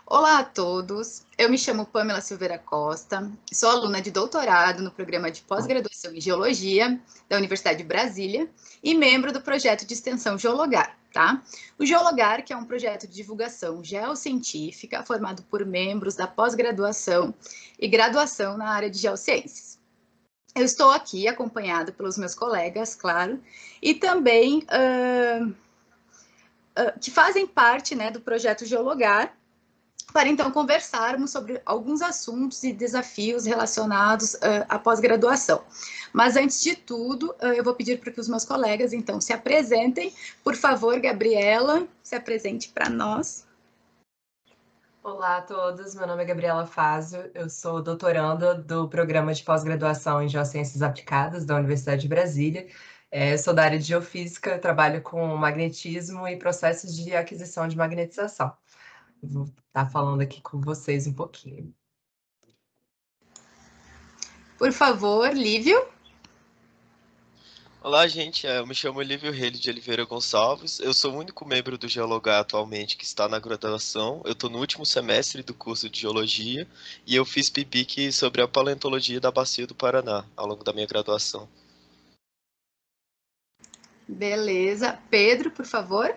Olá a todos, eu me chamo Pamela Silveira Costa, sou aluna de doutorado no programa de pós-graduação em Geologia da Universidade de Brasília e membro do projeto de extensão Geologar, tá? O Geologar, que é um projeto de divulgação geocientífica formado por membros da pós-graduação e graduação na área de geociências. Eu estou aqui acompanhado pelos meus colegas, claro, e também que fazem parte, né, do projeto Geologar, para então conversarmos sobre alguns assuntos e desafios relacionados à pós-graduação. Mas antes de tudo, eu vou pedir para que os meus colegas então se apresentem. Por favor, Gabriela, se apresente para nós. Olá a todos, meu nome é Gabriela Fazio, eu sou doutoranda do programa de pós-graduação em Geociências Aplicadas da Universidade de Brasília. Eu sou da área de Geofísica, trabalho com magnetismo e processos de aquisição de magnetização. Vou estar falando aqui com vocês um pouquinho. Por favor, Lívio. Olá, gente. Eu me chamo Lívio Reile de Oliveira Gonçalves. Eu sou o único membro do Geologar atualmente que está na graduação. Eu estou no último semestre do curso de Geologia e eu fiz PIBIC sobre a paleontologia da Bacia do Paraná ao longo da minha graduação. Beleza. Pedro, por favor.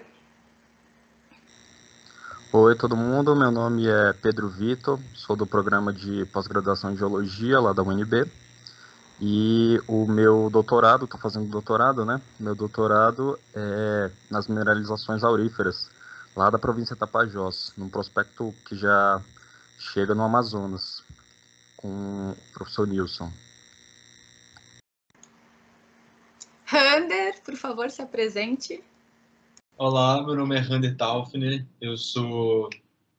Oi, todo mundo. Meu nome é Pedro Vitor, sou do programa de pós-graduação em Geologia lá da UNB. E o meu doutorado, estou fazendo doutorado, né? Meu doutorado é nas mineralizações auríferas, lá da província de Tapajós, num prospecto que já chega no Amazonas, com o professor Nilson. Rander, por favor, se apresente. Olá, meu nome é Rander Taufner, eu sou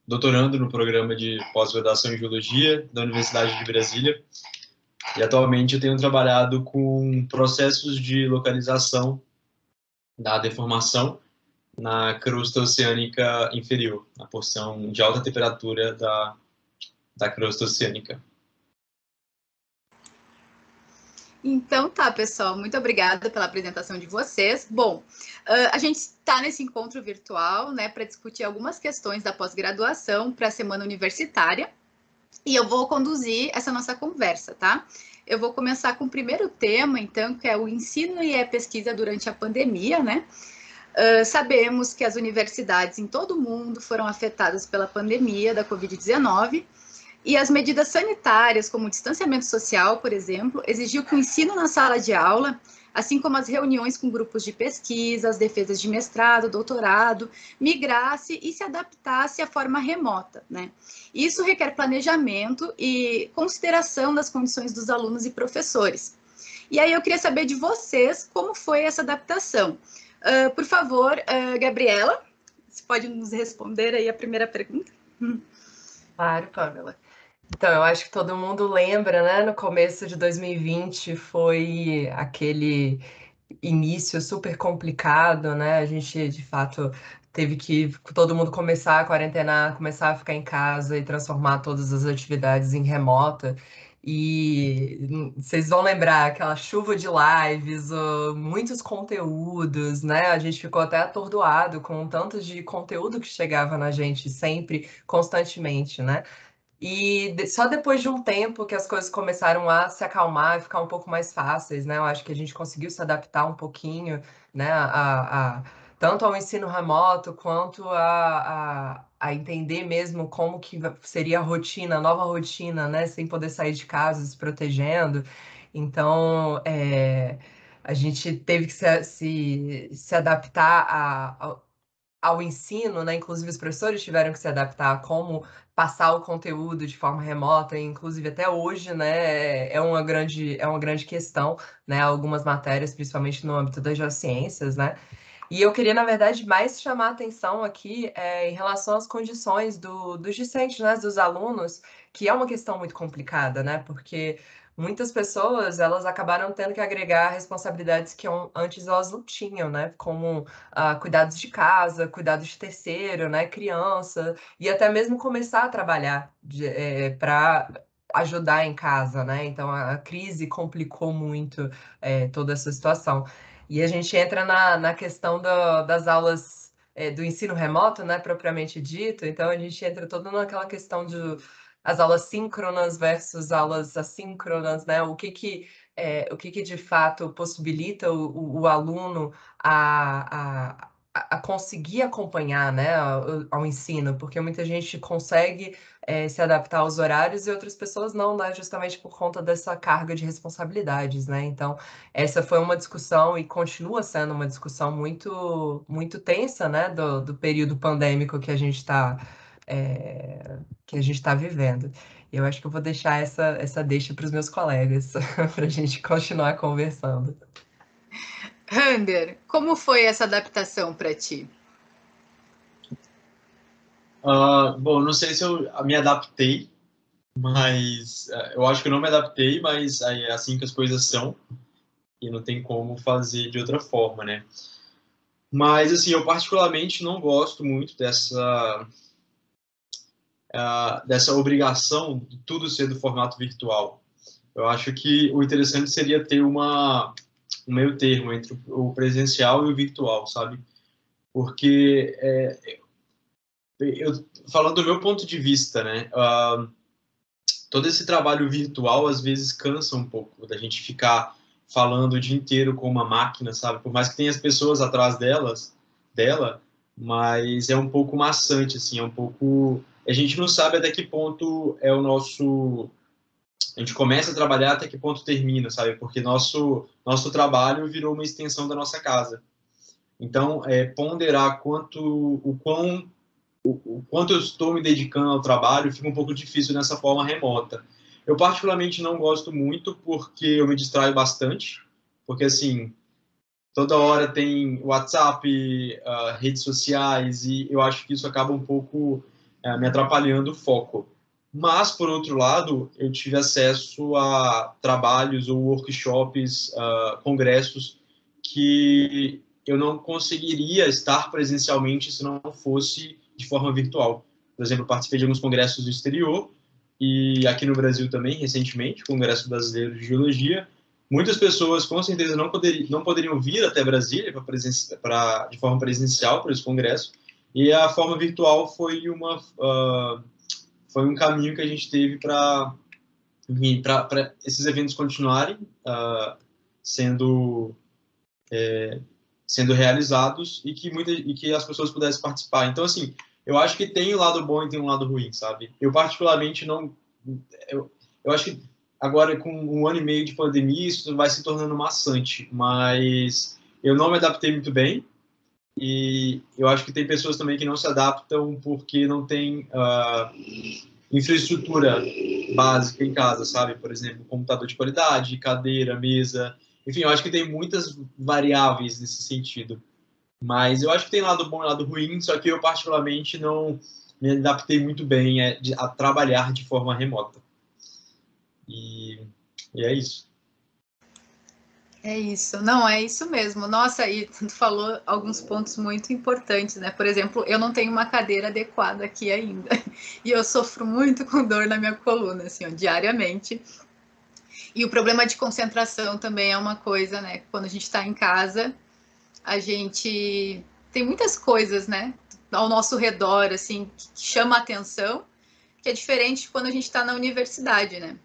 doutorando no programa de pós-graduação em Geologia da Universidade de Brasília e atualmente eu tenho trabalhado com processos de localização da deformação na crosta oceânica inferior, na porção de alta temperatura da crosta oceânica. Então tá, pessoal, muito obrigada pela apresentação de vocês. Bom, a gente está nesse encontro virtual, né, para discutir algumas questões da pós-graduação para a semana universitária, e eu vou conduzir essa nossa conversa, tá? Eu vou começar com o primeiro tema, então, que é o ensino e a pesquisa durante a pandemia, né? Sabemos que as universidades em todo o mundo foram afetadas pela pandemia da Covid-19, e as medidas sanitárias, como o distanciamento social, por exemplo, exigiu que o ensino na sala de aula, assim como as reuniões com grupos de pesquisa, as defesas de mestrado, doutorado, migrasse e se adaptasse à forma remota, né? Isso requer planejamento e consideração das condições dos alunos e professores. E aí eu queria saber de vocês como foi essa adaptação. Por favor, Gabriela, você pode nos responder aí a primeira pergunta? Claro, Pamela. Então, eu acho que todo mundo lembra, né? No começo de 2020 foi aquele início super complicado, né? A gente, de fato, teve que todo mundo começar a quarentenar, começar a ficar em casa e transformar todas as atividades em remota. E vocês vão lembrar aquela chuva de lives, muitos conteúdos, né? A gente ficou até atordoado com o tanto de conteúdo que chegava na gente sempre, constantemente, né? E só depois de um tempo que as coisas começaram a se acalmar e ficar um pouco mais fáceis, né? Eu acho que a gente conseguiu se adaptar um pouquinho, né? Tanto ao ensino remoto quanto a entender mesmo como que seria a rotina, a nova rotina, né? Sem poder sair de casa, se protegendo. Então, a gente teve que se adaptar ao ensino, né? Inclusive os professores tiveram que se adaptar a como passar o conteúdo de forma remota, e inclusive até hoje, né, é uma grande questão, né, algumas matérias, principalmente no âmbito das geociências, né. E eu queria, na verdade, mais chamar a atenção aqui em relação às condições dos discentes, né, dos alunos, que é uma questão muito complicada, né, porque muitas pessoas, elas acabaram tendo que agregar responsabilidades que antes elas não tinham, né, como cuidados de casa, cuidados de terceiro, né, criança, e até mesmo começar a trabalhar para ajudar em casa, né? Então a crise complicou muito toda essa situação. E a gente entra na questão das aulas do ensino remoto, né, propriamente dito. Então, a gente entra toda naquela questão de as aulas síncronas versus aulas assíncronas, né? O que de fato possibilita o aluno a conseguir acompanhar, né, ao ensino, porque muita gente consegue se adaptar aos horários e outras pessoas não, né, justamente por conta dessa carga de responsabilidades, né? Então, essa foi uma discussão e continua sendo uma discussão muito, muito tensa, né, do período pandêmico que a gente está vivendo. Eu acho que eu vou deixar essa deixa para os meus colegas, para a gente continuar conversando. Rander, como foi essa adaptação para ti? Bom, não sei se eu me adaptei, mas eu acho que eu não me adaptei, mas é assim que as coisas são e não tem como fazer de outra forma, né? Mas, assim, eu particularmente não gosto muito dessa obrigação de tudo ser do formato virtual. Eu acho que o interessante seria ter um meio termo entre o presencial e o virtual, sabe? Porque, falando do meu ponto de vista, né? Todo esse trabalho virtual às vezes cansa um pouco da gente ficar falando o dia inteiro com uma máquina, sabe? Por mais que tenha as pessoas atrás dela, mas é um pouco maçante, assim, é um pouco... A gente não sabe até que ponto é o nosso... A gente começa a trabalhar até que ponto termina, sabe? Porque nosso trabalho virou uma extensão da nossa casa. Então, ponderar o quanto eu estou me dedicando ao trabalho fica um pouco difícil nessa forma remota. Eu particularmente não gosto muito porque eu me distraio bastante, porque assim, toda hora tem WhatsApp, redes sociais, e eu acho que isso acaba um pouco me atrapalhando o foco. Mas, por outro lado, eu tive acesso a trabalhos ou workshops, congressos, que eu não conseguiria estar presencialmente se não fosse de forma virtual. Por exemplo, eu participei de alguns congressos do exterior, e aqui no Brasil também, recentemente, Congresso Brasileiro de Geologia. Muitas pessoas, com certeza, não poderiam vir até Brasília de forma presencial para esse congresso, e a forma virtual foi um caminho que a gente teve para esses eventos continuarem sendo realizados e que as pessoas pudessem participar. Então, assim, eu acho que tem um lado bom e tem um lado ruim, sabe? Eu particularmente não... Eu acho que agora, com 1 ano e meio de pandemia, isso vai se tornando maçante, mas eu não me adaptei muito bem, e eu acho que tem pessoas também que não se adaptam porque não tem infraestrutura básica em casa, sabe? Por exemplo, computador de qualidade, cadeira, mesa. Enfim, eu acho que tem muitas variáveis nesse sentido. Mas eu acho que tem lado bom e lado ruim, só que eu particularmente não me adaptei muito bem a trabalhar de forma remota. E é isso. É isso, não, é isso mesmo. Nossa, e tu falou alguns pontos muito importantes, né? Por exemplo, eu não tenho uma cadeira adequada aqui ainda. E eu sofro muito com dor na minha coluna, assim, ó, diariamente. E o problema de concentração também é uma coisa, né? Quando a gente está em casa, a gente tem muitas coisas, né? Ao nosso redor, assim, que chama a atenção, que é diferente de quando a gente está na universidade, né?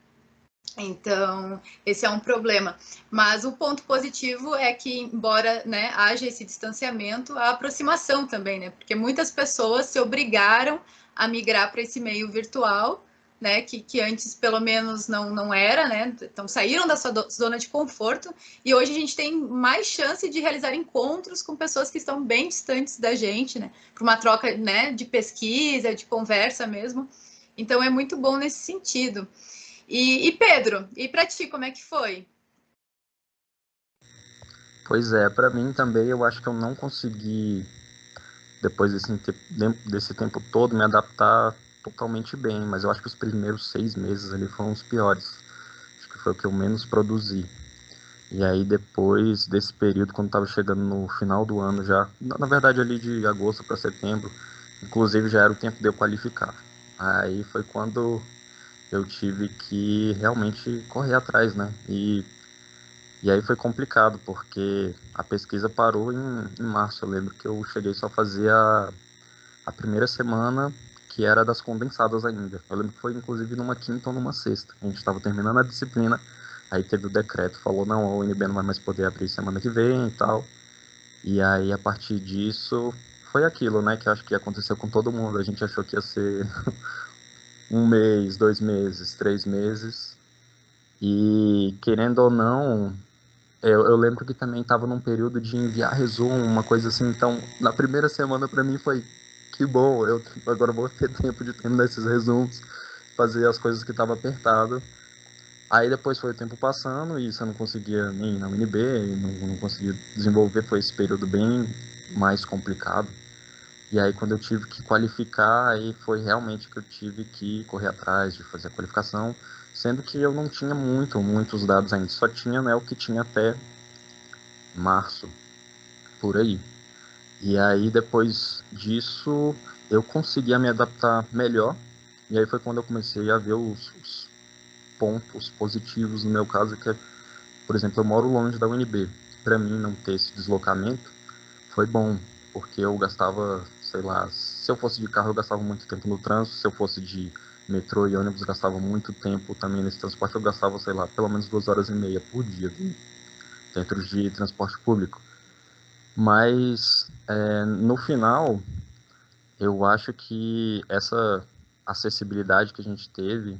Então, esse é um problema. Mas o ponto positivo é que, embora, né, haja esse distanciamento, a aproximação também, né? Porque muitas pessoas se obrigaram a migrar para esse meio virtual, né? Que antes, pelo menos, não era, né? Então, saíram da sua zona de conforto e hoje a gente tem mais chance de realizar encontros com pessoas que estão bem distantes da gente, né? Para uma troca, né, de pesquisa, de conversa mesmo. Então, é muito bom nesse sentido. E Pedro, e para ti, como é que foi? Pois é, para mim também eu acho que eu não consegui, depois desse tempo todo, me adaptar totalmente bem, mas eu acho que os primeiros 6 meses ali foram os piores. Acho que foi o que eu menos produzi. E aí depois desse período, quando estava chegando no final do ano já, na verdade ali de agosto para setembro, inclusive já era o tempo de eu qualificar. Aí foi quando eu tive que realmente correr atrás, né? E E aí foi complicado, porque a pesquisa parou em março. Eu lembro que eu cheguei só a fazer a primeira semana, que era das condensadas ainda. Eu lembro que foi, inclusive, numa quinta ou numa sexta. A gente estava terminando a disciplina, aí teve o decreto, falou, não, a UNB não vai mais poder abrir semana que vem e tal. E aí, a partir disso, foi aquilo, né, que eu acho que aconteceu com todo mundo. A gente achou que ia ser um mês, 2 meses, 3 meses. E, querendo ou não, eu lembro que também estava num período de enviar resumo, uma coisa assim. Então, na primeira semana, para mim, foi que bom, eu agora vou ter tempo de terminar esses resumos, fazer as coisas que estava apertado. Aí depois foi o tempo passando e você não conseguia nem ir na UNB, não conseguia desenvolver, foi esse período bem mais complicado. E aí quando eu tive que qualificar, aí foi realmente que eu tive que correr atrás de fazer a qualificação, sendo que eu não tinha muitos dados ainda, só tinha, né, o que tinha até março, por aí. E aí depois disso eu conseguia me adaptar melhor, e aí foi quando eu comecei a ver os pontos positivos no meu caso, que é, por exemplo, eu moro longe da UNB. Para mim não ter esse deslocamento foi bom, porque eu gastava, sei lá, se eu fosse de carro eu gastava muito tempo no trânsito, se eu fosse de metrô e ônibus gastava muito tempo também nesse transporte, eu gastava, sei lá, pelo menos 2 horas e meia por dia dentro de transporte público. Mas no final, eu acho que essa acessibilidade que a gente teve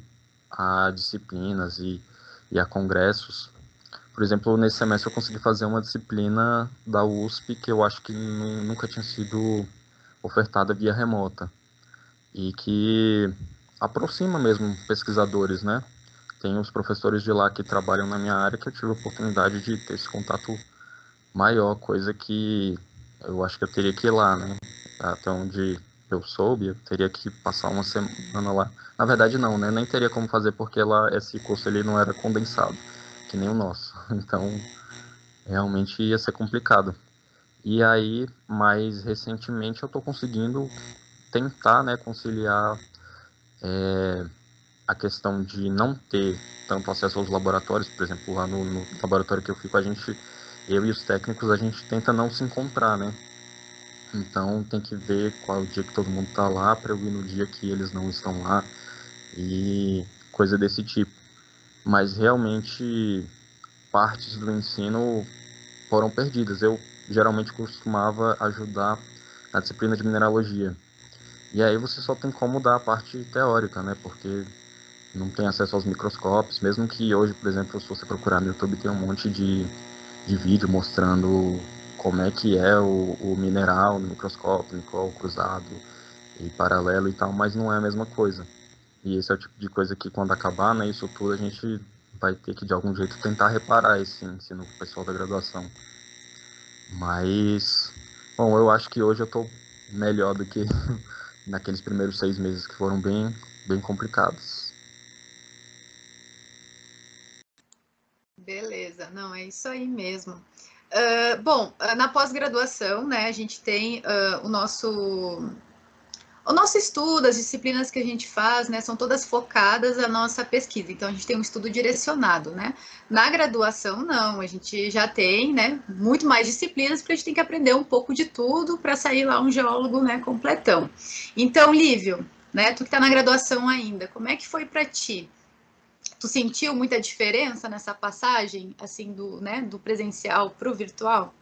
a disciplinas e a congressos, por exemplo, nesse semestre eu consegui fazer uma disciplina da USP que eu acho que nunca tinha sido ofertada via remota e que aproxima mesmo pesquisadores, né? Tem os professores de lá que trabalham na minha área que eu tive a oportunidade de ter esse contato maior, coisa que eu acho que eu teria que ir lá, né? Até onde eu soube, eu teria que passar uma semana lá. Na verdade, não, né? Nem teria como fazer porque lá esse curso ele não era condensado, que nem o nosso. Então, realmente ia ser complicado. E aí, mais recentemente, eu estou conseguindo tentar, né, conciliar a questão de não ter tanto acesso aos laboratórios. Por exemplo, lá no laboratório que eu fico, eu e os técnicos, a gente tenta não se encontrar, né? Então tem que ver qual é o dia que todo mundo tá lá para eu ir no dia que eles não estão lá e coisa desse tipo. Mas realmente partes do ensino foram perdidas. Eu geralmente costumava ajudar na disciplina de mineralogia. E aí você só tem como dar a parte teórica, né? Porque não tem acesso aos microscópios, mesmo que hoje, por exemplo, se você procurar no YouTube, tem um monte de vídeo mostrando como é que é o mineral no microscópio, Nicol cruzado e paralelo e tal, mas não é a mesma coisa. E esse é o tipo de coisa que quando acabar, né, isso tudo a gente vai ter que de algum jeito tentar reparar esse ensino com o pessoal da graduação. Mas, bom, eu acho que hoje eu tô melhor do que naqueles primeiros 6 meses que foram bem complicados. Beleza, não, é isso aí mesmo. Bom, na pós-graduação, né, a gente tem o nosso estudo, as disciplinas que a gente faz, né, são todas focadas na nossa pesquisa. Então, a gente tem um estudo direcionado, né? Na graduação, não. A gente já tem, né, muito mais disciplinas, porque a gente tem que aprender um pouco de tudo para sair lá um geólogo, né, completão. Então, Lívio, né, tu que está na graduação ainda, como é que foi para ti? Tu sentiu muita diferença nessa passagem, assim, do presencial para o virtual?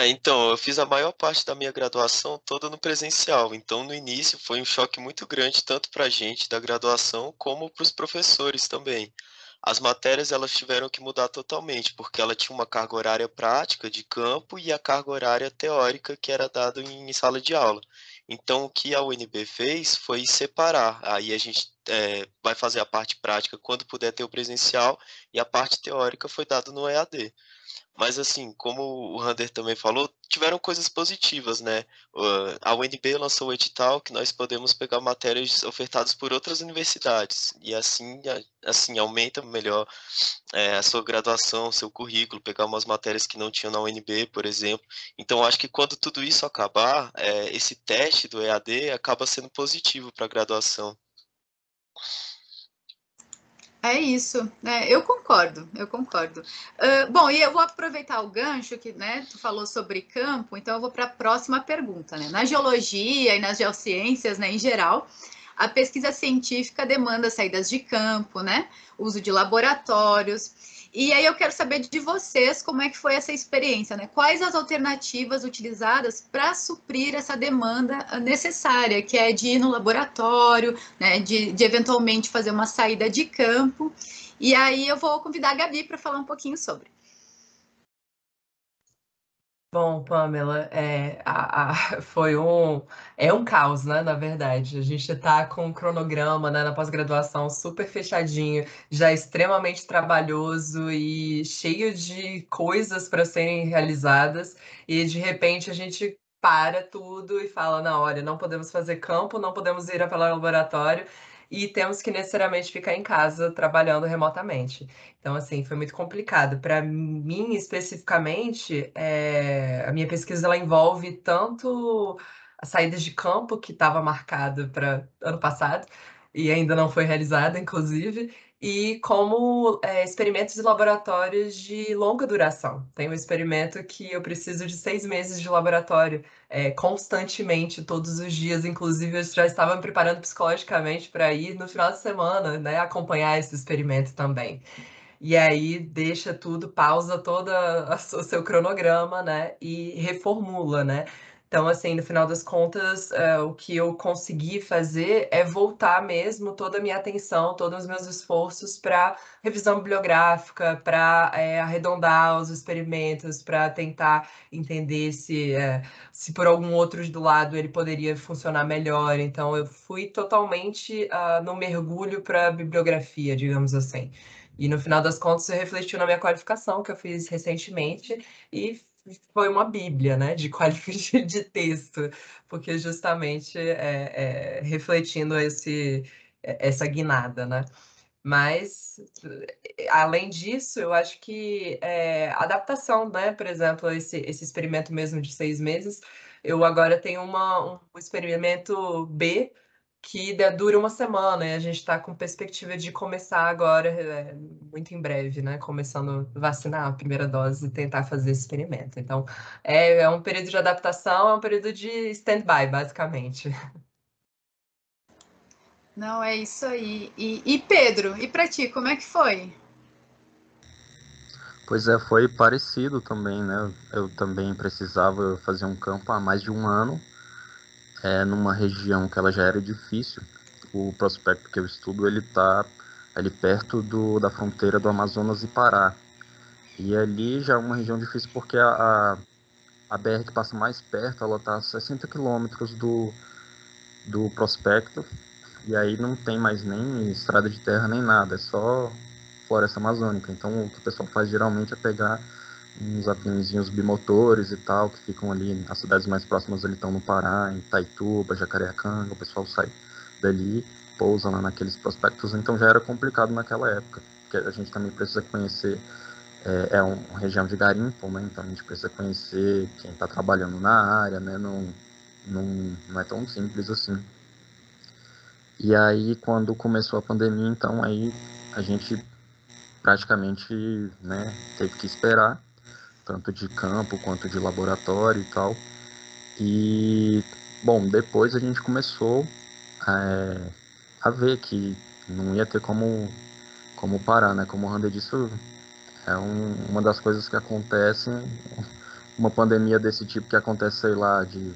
Então, eu fiz a maior parte da minha graduação toda no presencial. Então, no início foi um choque muito grande, tanto para a gente da graduação, como para os professores também. As matérias elas tiveram que mudar totalmente, porque ela tinha uma carga horária prática de campo e a carga horária teórica que era dada em sala de aula. Então, o que a UNB fez foi separar. Aí a gente vai fazer a parte prática quando puder ter o presencial e a parte teórica foi dada no EAD. Mas assim, como o Rander também falou, tiveram coisas positivas, né? A UNB lançou o edital que nós podemos pegar matérias ofertadas por outras universidades e assim aumenta melhor a sua graduação, seu currículo, pegar umas matérias que não tinham na UNB, por exemplo. Então, acho que quando tudo isso acabar, esse teste do EAD acaba sendo positivo para a graduação. É isso, né? Eu concordo. Bom, e eu vou aproveitar o gancho que, né, tu falou sobre campo, então eu vou para a próxima pergunta, né? Na geologia e nas geociências, né, em geral, a pesquisa científica demanda saídas de campo, né? Uso de laboratórios. E aí eu quero saber de vocês como é que foi essa experiência, né? Quais as alternativas utilizadas para suprir essa demanda necessária, que é de ir no laboratório, né? De eventualmente fazer uma saída de campo. E aí eu vou convidar a Gabi para falar um pouquinho sobre. Bom, Pamela, é um caos, né, na verdade. A gente está com um cronograma, né, na pós-graduação super fechadinho, já extremamente trabalhoso e cheio de coisas para serem realizadas, e de repente a gente para tudo e fala, não, olha, não podemos fazer campo, não podemos ir para o laboratório, e temos que necessariamente ficar em casa trabalhando remotamente. Então, assim, foi muito complicado. Para mim, especificamente, a minha pesquisa ela envolve tanto a saída de campo, que estava marcada para ano passado, e ainda não foi realizada, inclusive, e como experimentos de laboratórios de longa duração. Tem um experimento que eu preciso de 6 meses de laboratório, constantemente, todos os dias. Inclusive, eu já estava me preparando psicologicamente para ir no final de semana, né, acompanhar esse experimento também. E aí deixa tudo, pausa todo o seu cronograma, né? E reformula, né? Então, assim, no final das contas, o que eu consegui fazer é voltar mesmo toda a minha atenção, todos os meus esforços para revisão bibliográfica, para arredondar os experimentos, para tentar entender se por algum outro do lado ele poderia funcionar melhor. Então, eu fui totalmente no mergulho para a bibliografia, digamos assim. E no final das contas, eu refletiu na minha qualificação, que eu fiz recentemente, e foi uma bíblia, né, de qualificação de texto, porque justamente refletindo essa guinada, né? Mas, além disso, eu acho que adaptação, né? Por exemplo, esse experimento mesmo de 6 meses, eu agora tenho um experimento B que dura uma semana, e a gente está com perspectiva de começar agora, muito em breve, né? Começando a vacinar a primeira dose e tentar fazer esse experimento. Então, é um período de adaptação, é um período de stand-by, basicamente. Não, é isso aí. E Pedro, e para ti, como é que foi? Pois é, foi parecido também, né? Eu também precisava fazer um campo há mais de um ano, numa região que ela já era difícil. O prospecto que eu estudo, ele está ali perto da fronteira do Amazonas e Pará. E ali já é uma região difícil porque a BR que passa mais perto, ela está a 60 quilômetros do prospecto, e aí não tem mais nem estrada de terra nem nada, é só floresta amazônica. Então o que o pessoal faz geralmente é pegar uns aviãozinhos bimotores e tal, que ficam ali, as cidades mais próximas ali estão no Pará, em Itaituba, Jacareacanga, o pessoal sai dali, pousa lá naqueles prospectos, então já era complicado naquela época, porque a gente também precisa conhecer, uma região de garimpo, né, então a gente precisa conhecer quem está trabalhando na área, né, não é tão simples assim. E aí, quando começou a pandemia, então aí a gente praticamente, né, teve que esperar, tanto de campo quanto de laboratório e tal. E, bom, depois a gente começou a ver que não ia ter como parar, né? Como o Randy disse, uma das coisas que acontecem, uma pandemia desse tipo que acontece, sei lá, de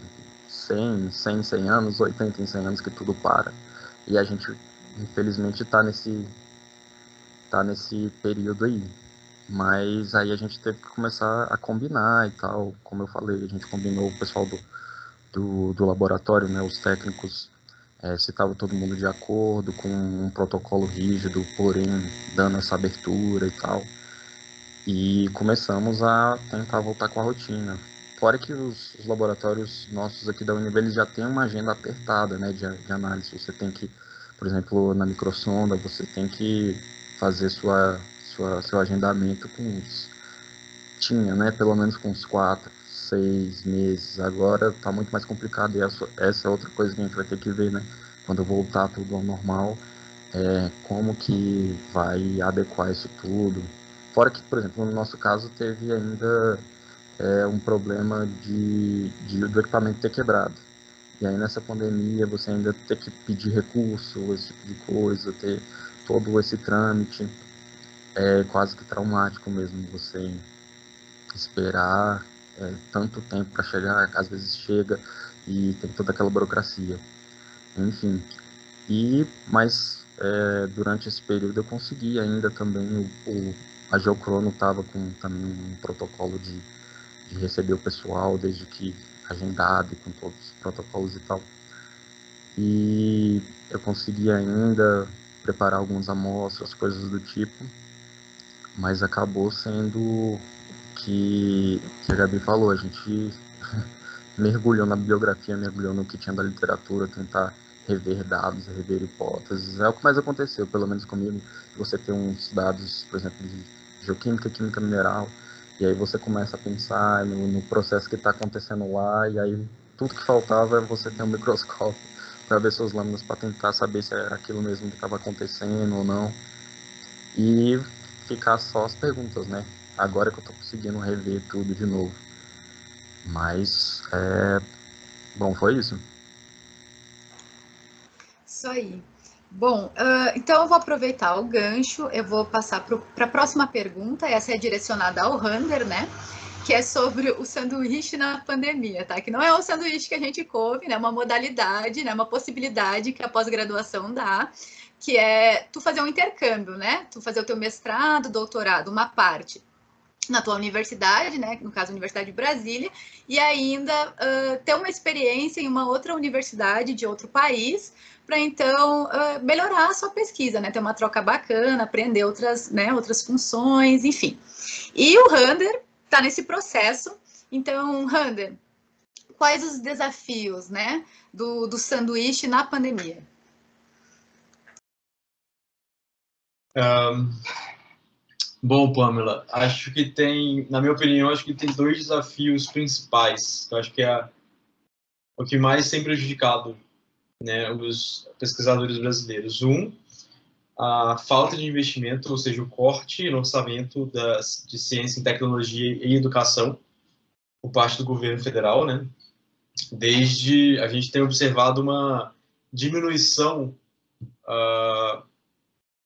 100 anos, 80 em 100 anos, que tudo para. E a gente, infelizmente, tá nesse período aí. Mas aí a gente teve que começar a combinar e tal. Como eu falei, a gente combinou o pessoal do laboratório, né, os técnicos, se estava todo mundo de acordo com um protocolo rígido, porém dando essa abertura e tal. E começamos a tentar voltar com a rotina. Fora que os laboratórios nossos aqui da UNB, eles já têm uma agenda apertada, né, de análise. Você tem que, por exemplo, na microsonda, você tem que fazer seu agendamento tinha, né, pelo menos com uns 4, 6 meses. Agora está muito mais complicado, e essa é outra coisa que a gente vai ter que ver, né, quando voltar tudo ao normal. como que vai adequar isso tudo. Fora que, por exemplo, no nosso caso teve ainda um problema do equipamento ter quebrado. E aí nessa pandemia você ainda ter que pedir recurso, esse tipo de coisa, ter todo esse trâmite. É quase que traumático mesmo você esperar tanto tempo para chegar, às vezes chega e tem toda aquela burocracia. Enfim, mas durante esse período eu consegui ainda também, a Geocrono estava com também um protocolo de receber o pessoal, desde que agendado, com todos os protocolos e tal. E eu consegui ainda preparar algumas amostras, coisas do tipo, mas acabou sendo que a Gabi falou, a gente mergulhou na bibliografia, mergulhou no que tinha da literatura, tentar rever dados, rever hipóteses. É o que mais aconteceu, pelo menos comigo. Você tem uns dados, por exemplo, de geoquímica, química mineral, e aí você começa a pensar no processo que está acontecendo lá, e aí tudo que faltava é você ter um microscópio para ver suas lâminas, para tentar saber se era aquilo mesmo que estava acontecendo ou não. E ficar só as perguntas, né? Agora que eu estou conseguindo rever tudo de novo. Mas, bom, foi isso. Isso aí. Bom, então eu vou aproveitar o gancho, eu vou passar para a próxima pergunta, essa é direcionada ao Rander, né? Que é sobre o sanduíche na pandemia, tá? Que não é o sanduíche que a gente come, né? Uma modalidade, né? Uma possibilidade que a pós-graduação dá, que é tu fazer um intercâmbio, né? Tu fazer o teu mestrado, doutorado, uma parte na tua universidade, né, no caso a Universidade de Brasília, e ainda ter uma experiência em uma outra universidade de outro país, para então melhorar a sua pesquisa, né, ter uma troca bacana, aprender outras funções, enfim. E o Rander está nesse processo. Então, Rander, quais os desafios, né, do sanduíche na pandemia? Bom, Pamela, acho que na minha opinião, acho que tem dois desafios principais. Eu acho que é o que mais tem prejudicado, né, os pesquisadores brasileiros. A falta de investimento, ou seja, o corte no orçamento de ciência, tecnologia e educação por parte do governo federal, né? Desde a gente tem observado uma diminuição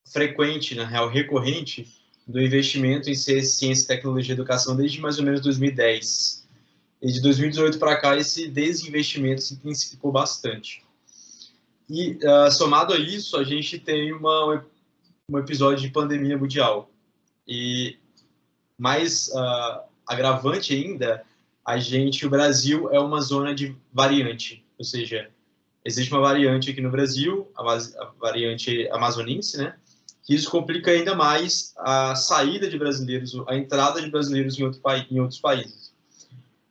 frequente, na real, recorrente, do investimento em ciência, tecnologia e educação desde mais ou menos 2010. E de 2018 para cá, esse desinvestimento se intensificou bastante. E, somado a isso, a gente tem um episódio de pandemia mundial. E mais agravante ainda, o Brasil é uma zona de variante, ou seja, existe uma variante aqui no Brasil, a variante amazonense, né? Que isso complica ainda mais a saída de brasileiros, a entrada de brasileiros em outros países.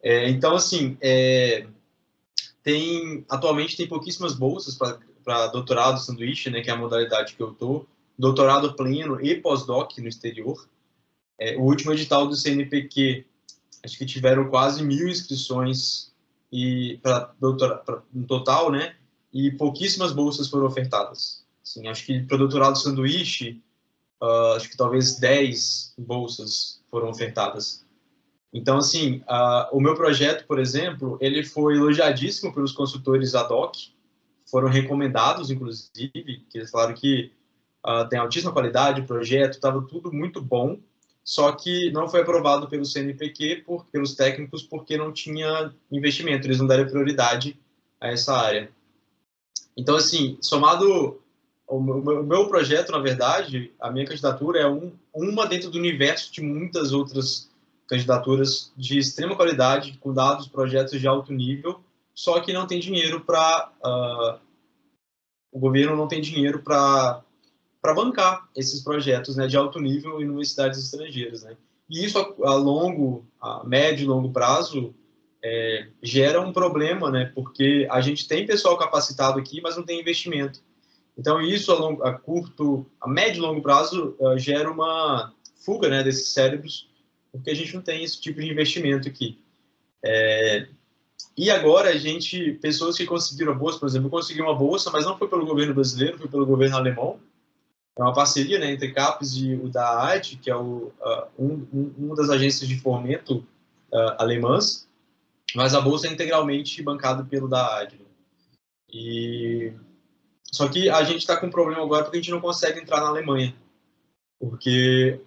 Então, assim, atualmente tem pouquíssimas bolsas para doutorado sanduíche, né, que é a modalidade que eu estou, doutorado pleno e pós-doc no exterior. O último edital do CNPq, acho que tiveram quase 1.000 inscrições no total, né, e pouquíssimas bolsas foram ofertadas. Assim, acho que para doutorado sanduíche, acho que talvez 10 bolsas foram ofertadas. Então, assim, o meu projeto, por exemplo, ele foi elogiadíssimo pelos consultores ad hoc, foram recomendados, inclusive, que eles falaram que tem altíssima qualidade, o projeto, estava tudo muito bom, só que não foi aprovado pelo CNPq, pelos técnicos, porque não tinha investimento, eles não deram prioridade a essa área. Então, assim, somado o meu projeto, na verdade, a minha candidatura é uma dentro do universo de muitas outras candidaturas de extrema qualidade, com dados, projetos de alto nível, só que não tem dinheiro o governo não tem dinheiro para bancar esses projetos, né, de alto nível em universidades estrangeiras, né? E isso a médio e longo prazo gera um problema, né, porque a gente tem pessoal capacitado aqui, mas não tem investimento. Então isso a médio e longo prazo gera uma fuga, né, desses cérebros, porque a gente não tem esse tipo de investimento aqui. E agora pessoas que conseguiram a bolsa, por exemplo, eu consegui uma bolsa, mas não foi pelo governo brasileiro, foi pelo governo alemão, é uma parceria, né, entre CAPES e o DAAD, que é uma das agências de fomento alemãs, mas a bolsa é integralmente bancada pelo DAAD. Né? Só que a gente está com um problema agora porque a gente não consegue entrar na Alemanha, porque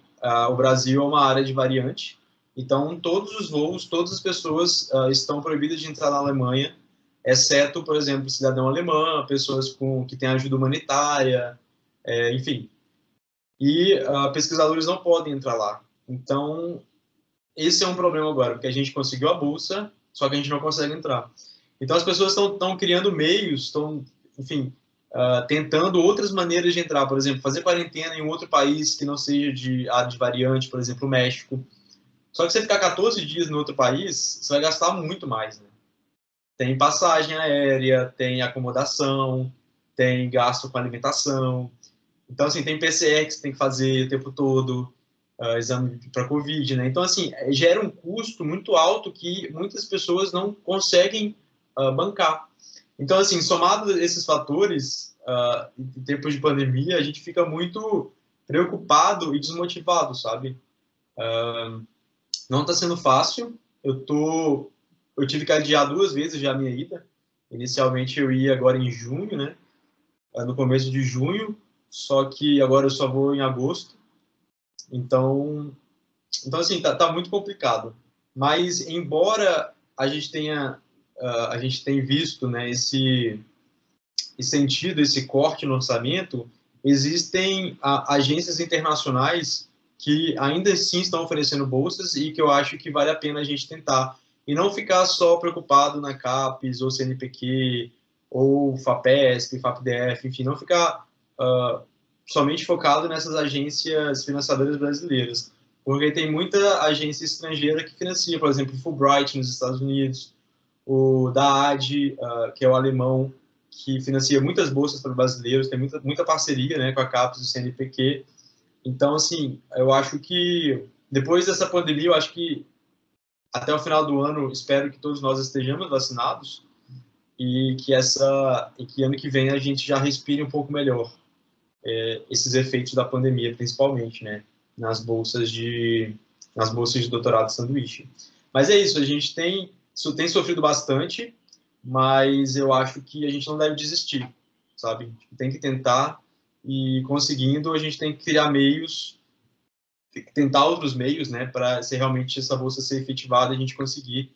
o Brasil é uma área de variante, então todos os voos, todas as pessoas estão proibidas de entrar na Alemanha, exceto, por exemplo, cidadão alemão, pessoas que têm ajuda humanitária, enfim. E pesquisadores não podem entrar lá. Então, esse é um problema agora, porque a gente conseguiu a bolsa, só que a gente não consegue entrar. Então, as pessoas estão criando meios, estão, enfim, tentando outras maneiras de entrar. Por exemplo, fazer quarentena em um outro país que não seja de variante, por exemplo, o México. Só que você ficar 14 dias no outro país, você vai gastar muito mais, né? Tem passagem aérea, tem acomodação, tem gasto com alimentação. Então, assim, tem PCR que você tem que fazer o tempo todo, exame para Covid, né? Então, assim, gera um custo muito alto que muitas pessoas não conseguem bancar. Então, assim, somado esses fatores, em tempos de pandemia, a gente fica muito preocupado e desmotivado, sabe? Não está sendo fácil. Eu tive que adiar 2 vezes já a minha ida. Inicialmente eu ia agora em junho, né? No começo de junho, só que agora eu só vou em agosto. Então assim, tá muito complicado. Mas embora a gente tenha visto, né, esse sentido, esse corte no orçamento, existem agências internacionais que ainda assim estão oferecendo bolsas e que eu acho que vale a pena a gente tentar. E não ficar só preocupado na CAPES, ou CNPq, ou FAPESP, FAPDF, enfim, não ficar somente focado nessas agências financiadoras brasileiras. Porque tem muita agência estrangeira que financia, por exemplo, o Fulbright nos Estados Unidos, o DAAD, que é o alemão, que financia muitas bolsas para brasileiros, tem muita parceria, né, com a CAPES e o CNPq. Então, assim, eu acho que depois dessa pandemia, eu acho que até o final do ano, espero que todos nós estejamos vacinados e que ano que vem a gente já respire um pouco melhor esses efeitos da pandemia, principalmente, né, nas bolsas de doutorado sanduíche. Mas é isso, a gente tem sofrido bastante, mas eu acho que a gente não deve desistir, sabe? Tem que tentar e conseguindo, a gente tem que criar meios, tentar outros meios, né, para se realmente essa bolsa ser efetivada, a gente conseguir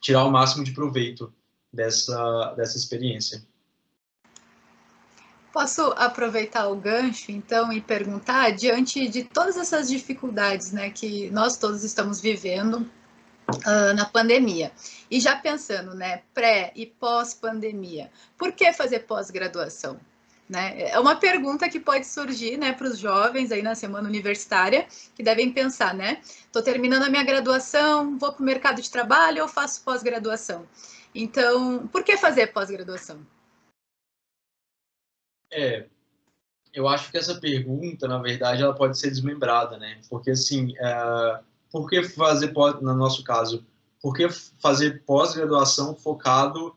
tirar o máximo de proveito dessa experiência. Posso aproveitar o gancho, então, e perguntar, diante de todas essas dificuldades, né, que nós todos estamos vivendo na pandemia, e já pensando, né, pré e pós-pandemia, por que fazer pós-graduação? Né? É uma pergunta que pode surgir, né, para os jovens aí na semana universitária, que devem pensar, né, estou terminando a minha graduação, vou para o mercado de trabalho ou faço pós-graduação? Então, por que fazer pós-graduação? Eu acho que essa pergunta, na verdade, ela pode ser desmembrada, né? Porque, assim, por que fazer, no nosso caso, por que fazer pós-graduação focado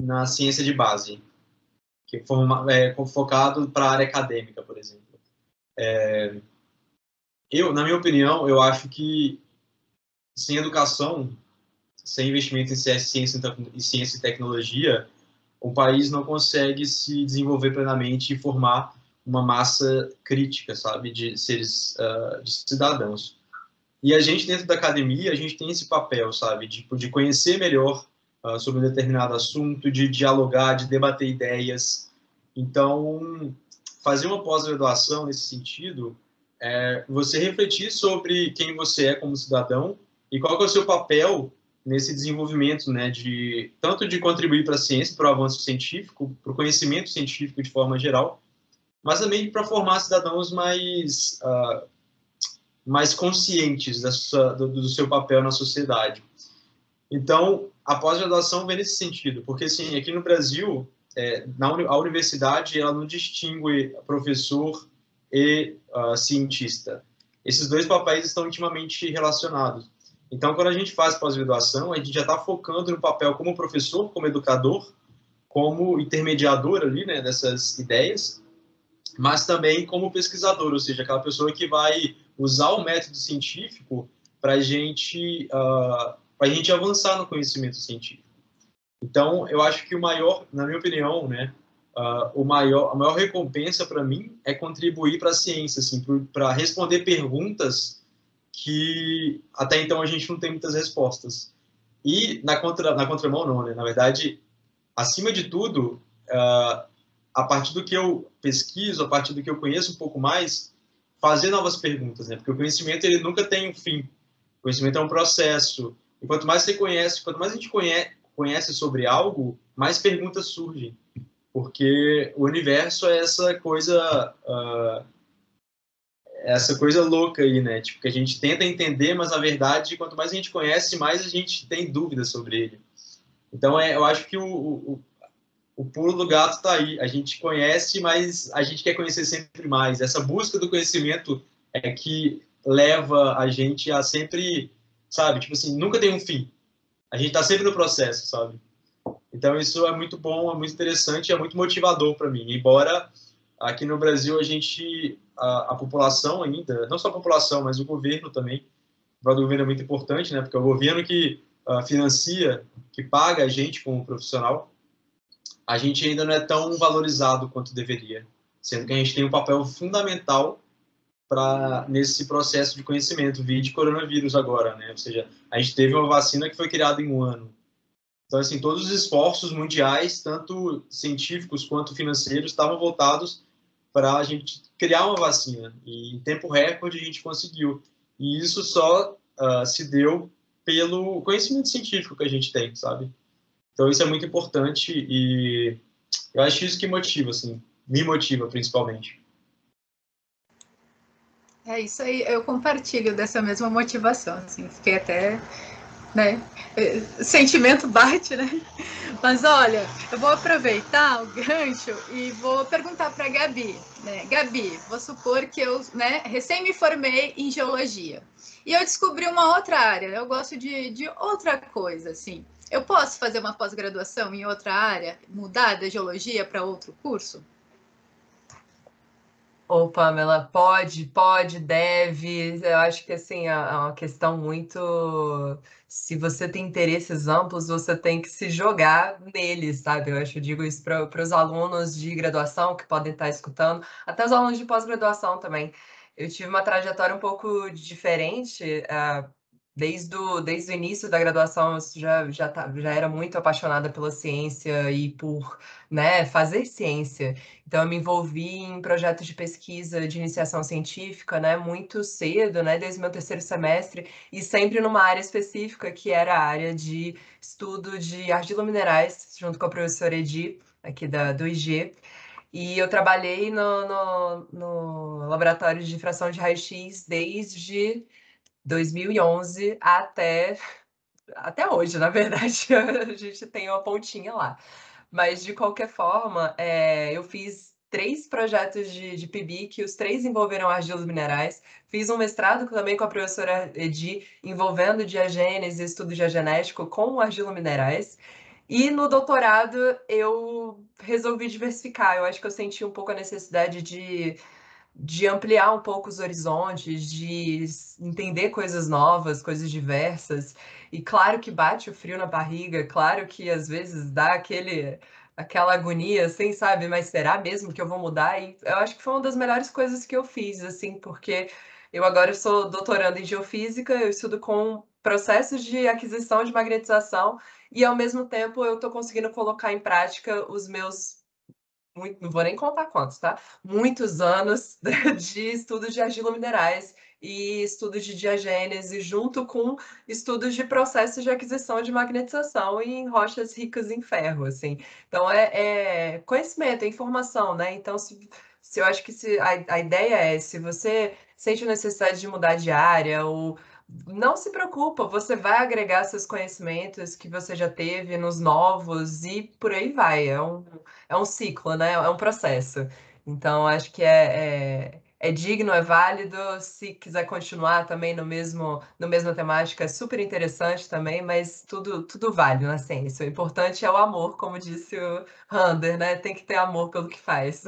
na ciência de base? Que focado para a área acadêmica, por exemplo. Na minha opinião, eu acho que sem educação, sem investimento em ciência e tecnologia, o país não consegue se desenvolver plenamente e formar uma massa crítica, sabe, de seres, de cidadãos. E a gente, dentro da academia, a gente tem esse papel, sabe, de conhecer melhor sobre um determinado assunto, de dialogar, de debater ideias. Então, fazer uma pós-graduação nesse sentido é você refletir sobre quem você é como cidadão e qual que é o seu papel nesse desenvolvimento, né, tanto de contribuir para a ciência, para o avanço científico, para o conhecimento científico de forma geral, mas também para formar cidadãos mais conscientes do seu papel na sociedade. Então, a pós-graduação vem nesse sentido, porque, assim, aqui no Brasil, a universidade ela não distingue professor e cientista. Esses dois papéis estão intimamente relacionados. Então, quando a gente faz pós-graduação, a gente já está focando no papel como professor, como educador, como intermediador ali, né, dessas ideias, mas também como pesquisador, ou seja, aquela pessoa que vai usar o método científico para a gente avançar no conhecimento científico. Então, eu acho que o maior, na minha opinião, né, a maior recompensa para mim é contribuir para a ciência, assim, para responder perguntas que até então a gente não tem muitas respostas. E na contramão não, né? Na verdade, acima de tudo, a partir do que eu pesquiso, a partir do que eu conheço um pouco mais, fazer novas perguntas, né? Porque o conhecimento ele nunca tem um fim. O conhecimento é um processo. E quanto mais você conhece, quanto mais a gente conhece sobre algo, mais perguntas surgem. Porque o universo é essa coisa louca aí, né? Tipo, que a gente tenta entender, mas na verdade, quanto mais a gente conhece, mais a gente tem dúvidas sobre ele. Então, eu acho que o pulo do gato está aí. A gente conhece, mas a gente quer conhecer sempre mais. Essa busca do conhecimento é que leva a gente a sempre, sabe? Tipo assim, nunca tem um fim. A gente está sempre no processo, sabe? Então, isso é muito bom, é muito interessante, é muito motivador para mim. Embora aqui no Brasil a população ainda, não só a população, mas o governo também, o papel do governo é muito importante, né? Porque é o governo que financia, que paga a gente como profissional, a gente ainda não é tão valorizado quanto deveria, sendo que a gente tem um papel fundamental nesse processo de conhecimento, vide coronavírus agora, né? Ou seja, a gente teve uma vacina que foi criada em um ano. Então, assim, todos os esforços mundiais, tanto científicos quanto financeiros, estavam voltados para a gente criar uma vacina. E em tempo recorde a gente conseguiu. E isso só se deu pelo conhecimento científico que a gente tem, sabe? Então, isso é muito importante e eu acho isso que motiva, assim, me motiva principalmente. É isso aí, eu compartilho dessa mesma motivação, assim, fiquei até, né, sentimento bate, né? Mas olha, eu vou aproveitar o gancho e vou perguntar para a Gabi, né? Gabi, vou supor que eu, né, recém me formei em geologia e eu descobri uma outra área, eu gosto de outra coisa, assim. Eu posso fazer uma pós-graduação em outra área, mudar da geologia para outro curso? Ô, Pamela, pode, deve. Eu acho que assim é uma questão muito. Se você tem interesses amplos, você tem que se jogar neles, sabe? Eu acho que eu digo isso para os alunos de graduação que podem estar escutando, até os alunos de pós-graduação também. Eu tive uma trajetória um pouco diferente. Desde o início da graduação, eu já era muito apaixonada pela ciência e por, né, fazer ciência. Então, eu me envolvi em projetos de pesquisa de iniciação científica, né, muito cedo, né, desde o meu terceiro semestre, e sempre numa área específica, que era a área de estudo de argilominerais, junto com a professora Edi, aqui do IG. E eu trabalhei no laboratório de fração de raio-x desde 2011 até hoje, na verdade, a gente tem uma pontinha lá. Mas, de qualquer forma, eu fiz 3 projetos de PIBIC, que os 3 envolveram argilas minerais. Fiz um mestrado também com a professora Edi, envolvendo diagênese e estudo diagenético com argilominerais. E no doutorado eu resolvi diversificar. Eu acho que eu senti um pouco a necessidade de ampliar um pouco os horizontes, de entender coisas novas, coisas diversas. E claro que bate o frio na barriga, claro que às vezes dá aquela agonia, assim, sabe? Mas será mesmo que eu vou mudar? E eu acho que foi uma das melhores coisas que eu fiz, assim, porque eu agora sou doutoranda em geofísica, eu estudo com processos de aquisição de magnetização e ao mesmo tempo eu estou conseguindo colocar em prática os meus não vou nem contar quantos, tá? Muitos anos de estudos de argilominerais e estudos de diagênese, junto com estudos de processos de aquisição de magnetização em rochas ricas em ferro, assim. Então, é conhecimento, é informação, né? Então, se eu acho que a ideia é, se você sente necessidade de mudar de área ou não se preocupa, você vai agregar seus conhecimentos que você já teve nos novos e por aí vai. É um ciclo, né? É um processo. Então, acho que é digno, é válido. Se quiser continuar também no mesma temática, é super interessante também, mas tudo vale na ciência. O importante é o amor, como disse o Rander, né? Tem que ter amor pelo que faz.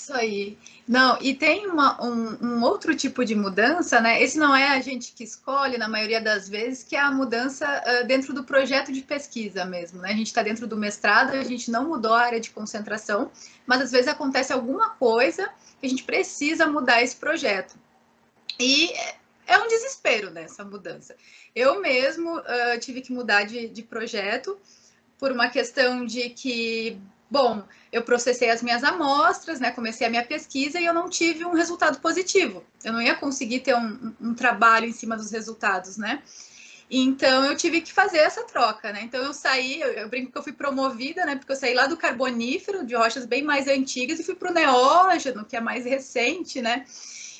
Isso aí. Não, e tem um outro tipo de mudança, né? Esse não é a gente que escolhe, na maioria das vezes, que é a mudança dentro do projeto de pesquisa mesmo, né? A gente está dentro do mestrado, a gente não mudou a área de concentração, mas às vezes acontece alguma coisa que a gente precisa mudar esse projeto. E é um desespero nessa mudança. Eu mesmo tive que mudar de projeto por uma questão de que, bom, eu processei as minhas amostras, né, comecei a minha pesquisa e eu não tive um resultado positivo. Eu não ia conseguir ter um trabalho em cima dos resultados, né? Então eu tive que fazer essa troca, né? Então eu saí, eu brinco que eu fui promovida, né? Porque eu saí lá do carbonífero, de rochas bem mais antigas, e fui para o neógeno, que é mais recente, né?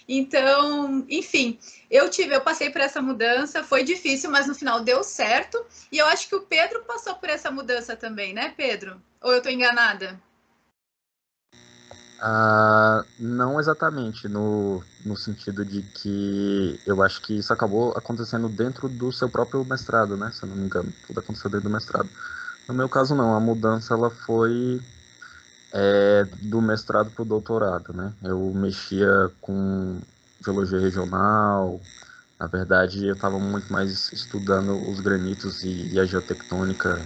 Então, enfim, eu passei por essa mudança, foi difícil, mas no final deu certo. E eu acho que o Pedro passou por essa mudança também, né, Pedro? Ou eu estou enganada? Não exatamente, no sentido de que eu acho que isso acabou acontecendo dentro do seu próprio mestrado, né? Se eu não me engano, tudo aconteceu dentro do mestrado. No meu caso, não, a mudança ela foi do mestrado para o doutorado, né? Eu mexia com geologia regional, na verdade eu estava muito mais estudando os granitos e a geotectônica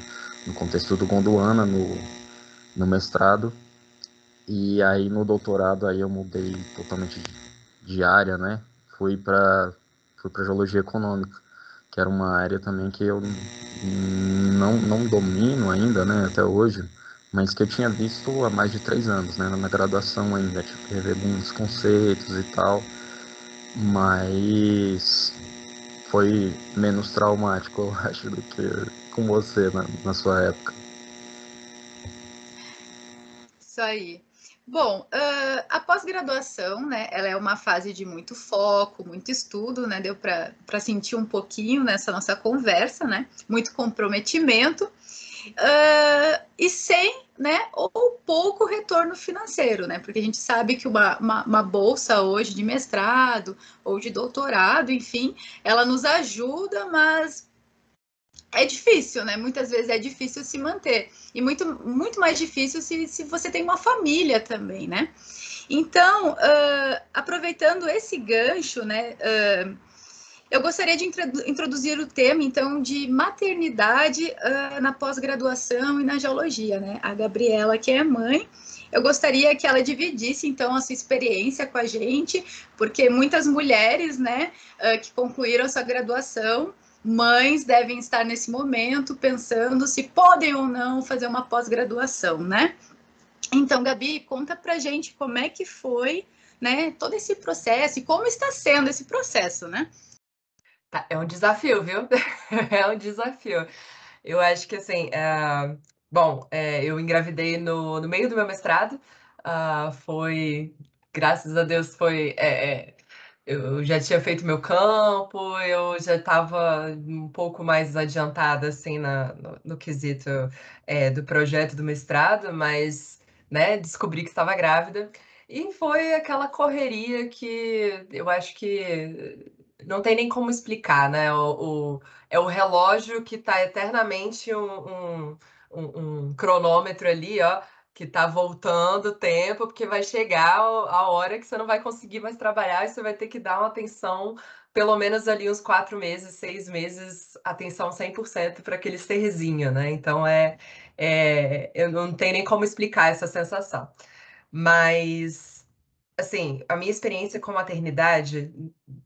no contexto do Gondwana, no mestrado, e aí no doutorado aí eu mudei totalmente de área, né? Fui para geologia econômica, que era uma área também que eu não domino ainda, né, até hoje, mas que eu tinha visto há mais de 3 anos, né, na graduação ainda, tive que rever alguns conceitos e tal, mas foi menos traumático, eu acho, do que com você na sua época. Isso aí. Bom, a pós-graduação, né, ela é uma fase de muito foco, muito estudo, né, deu para sentir um pouquinho nessa nossa conversa, né, muito comprometimento, e sem, né, ou pouco retorno financeiro, né, porque a gente sabe que uma bolsa hoje de mestrado ou de doutorado, enfim, ela nos ajuda, mas é difícil, né? Muitas vezes é difícil se manter. E muito mais difícil se você tem uma família também, né? Então, aproveitando esse gancho, né? Eu gostaria de introduzir o tema, então, de maternidade na pós-graduação e na geologia, né? A Gabriela, que é mãe, eu gostaria que ela dividisse, então, a sua experiência com a gente, porque muitas mulheres, né, que concluíram sua graduação, mães devem estar nesse momento pensando se podem ou não fazer uma pós-graduação, né? Então, Gabi, conta pra gente como é que foi, né, todo esse processo e como está sendo esse processo, né? Tá, é um desafio, viu? É um desafio. Eu acho que, assim, bom, eu engravidei no meio do meu mestrado, foi, graças a Deus, eu já tinha feito meu campo, eu já estava um pouco mais adiantada, assim, no quesito do projeto do mestrado, mas, né, descobri que estava grávida, e foi aquela correria que eu acho que não tem nem como explicar, né? É o relógio que está eternamente um cronômetro ali, ó, que tá voltando o tempo, porque vai chegar a hora que você não vai conseguir mais trabalhar e você vai ter que dar uma atenção, pelo menos ali uns 4 meses, 6 meses, atenção 100% para aquele serzinho, né? Então eu não tenho nem como explicar essa sensação. Mas, assim, a minha experiência com maternidade,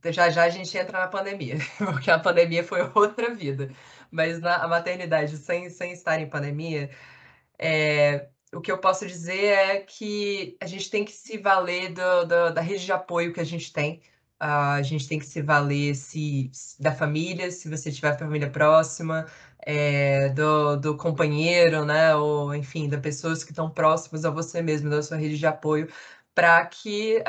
já já a gente entra na pandemia, porque a pandemia foi outra vida. Mas a maternidade sem estar em pandemia, o que eu posso dizer é que a gente tem que se valer da rede de apoio que a gente tem. A gente tem que se valer da família, se você tiver família próxima, do companheiro, né? Ou, enfim, das pessoas que estão próximas a você mesmo, da sua rede de apoio, para que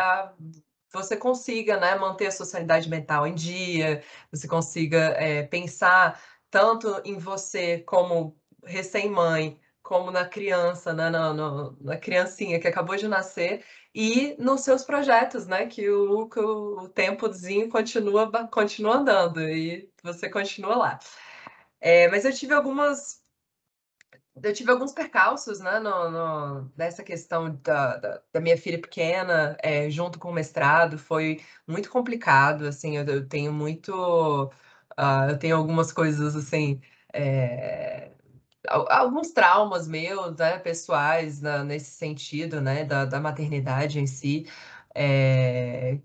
você consiga, né, manter a sua sanidade mental em dia, você consiga pensar tanto em você como recém-mãe, como na criança, né, na criancinha que acabou de nascer, e nos seus projetos, né, que o tempozinho continua andando e você continua lá. Mas eu tive eu tive alguns percalços, né, nessa questão da minha filha pequena, junto com o mestrado, foi muito complicado, assim, eu tenho muito, eu tenho algumas coisas, assim, alguns traumas meus, né, pessoais, nesse sentido, né, da maternidade em si,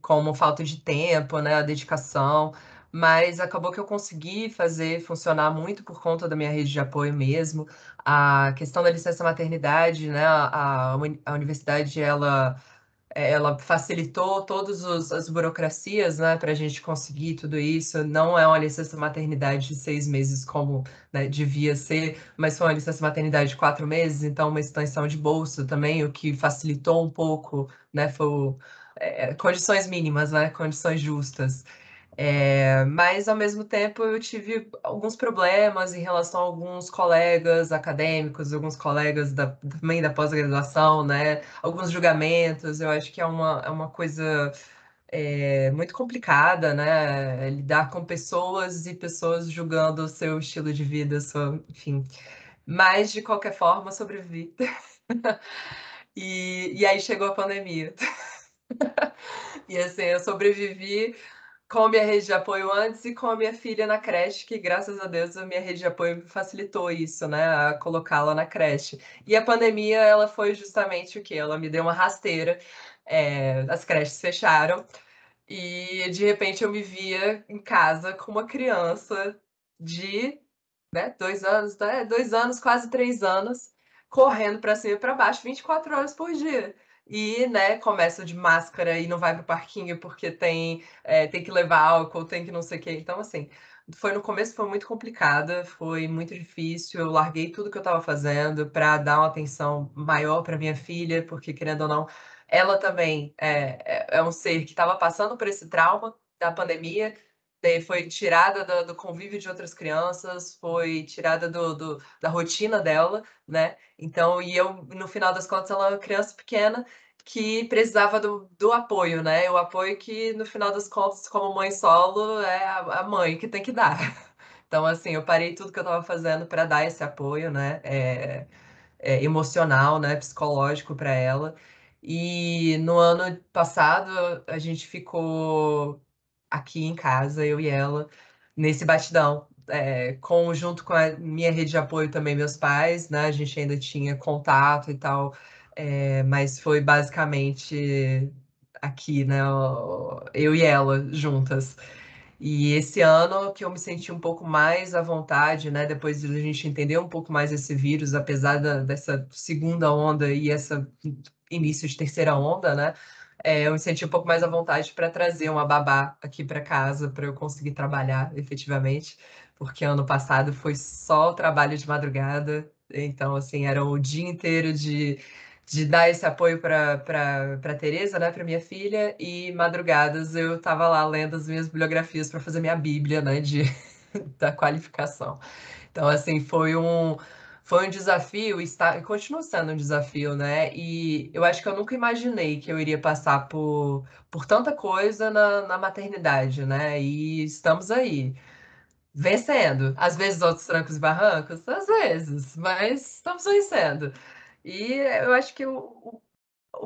como falta de tempo, né, a dedicação, mas acabou que eu consegui fazer funcionar muito por conta da minha rede de apoio mesmo. A questão da licença maternidade, né, a universidade, ela facilitou todas as burocracias, né, para a gente conseguir tudo isso. Não é uma licença maternidade de 6 meses como, né, devia ser, mas foi uma licença maternidade de 4 meses, então uma extensão de bolsa também, o que facilitou um pouco, né, foi condições mínimas, né, condições justas. Mas, ao mesmo tempo, eu tive alguns problemas em relação a alguns colegas acadêmicos, alguns colegas também da pós-graduação, né? Alguns julgamentos. Eu acho que é uma coisa muito complicada, né? Lidar com pessoas e pessoas julgando o seu estilo de vida, enfim. Mas, de qualquer forma, sobrevivi. E aí chegou a pandemia. E assim, eu sobrevivi com a minha rede de apoio antes e com a minha filha na creche, que graças a Deus a minha rede de apoio facilitou isso, né, a colocá-la na creche. E a pandemia, ela foi justamente o quê? Ela me deu uma rasteira, as creches fecharam e de repente eu me via em casa com uma criança de, né, 2 anos, 2 anos, quase 3 anos, correndo para cima e para baixo 24 horas por dia. E, né, começa de máscara e não vai pro parquinho porque tem que levar álcool, tem que não sei o quê. Então, assim, no começo foi muito complicada, foi muito difícil. Eu larguei tudo que eu estava fazendo para dar uma atenção maior para minha filha, porque, querendo ou não, ela também é um ser que estava passando por esse trauma da pandemia, foi tirada do convívio de outras crianças, foi tirada da rotina dela, né? Então, e eu, no final das contas, ela é uma criança pequena que precisava do apoio, né? O apoio que, no final das contas, como mãe solo, é a mãe que tem que dar. Então, assim, eu parei tudo que eu estava fazendo para dar esse apoio, né? Emocional, né? Psicológico para ela. E no ano passado, a gente ficou aqui em casa, eu e ela, nesse batidão. Junto com a minha rede de apoio também, meus pais, né? A gente ainda tinha contato e tal, mas foi basicamente aqui, né? Eu e ela juntas. E esse ano que eu me senti um pouco mais à vontade, né? Depois de a gente entender um pouco mais esse vírus, apesar dessa segunda onda e essa início de terceira onda, né? Eu me senti um pouco mais à vontade para trazer uma babá aqui para casa para eu conseguir trabalhar efetivamente, porque ano passado foi só trabalho de madrugada, então assim era o dia inteiro de dar esse apoio para Teresa, né, para minha filha, e madrugadas eu estava lá lendo as minhas bibliografias para fazer minha bíblia, né, da qualificação. Então, assim, foi um desafio, e continua sendo um desafio, né? E eu acho que eu nunca imaginei que eu iria passar por tanta coisa na maternidade, né? E estamos aí, vencendo. Às vezes outros trancos e barrancos, às vezes, mas estamos vencendo. E eu acho que o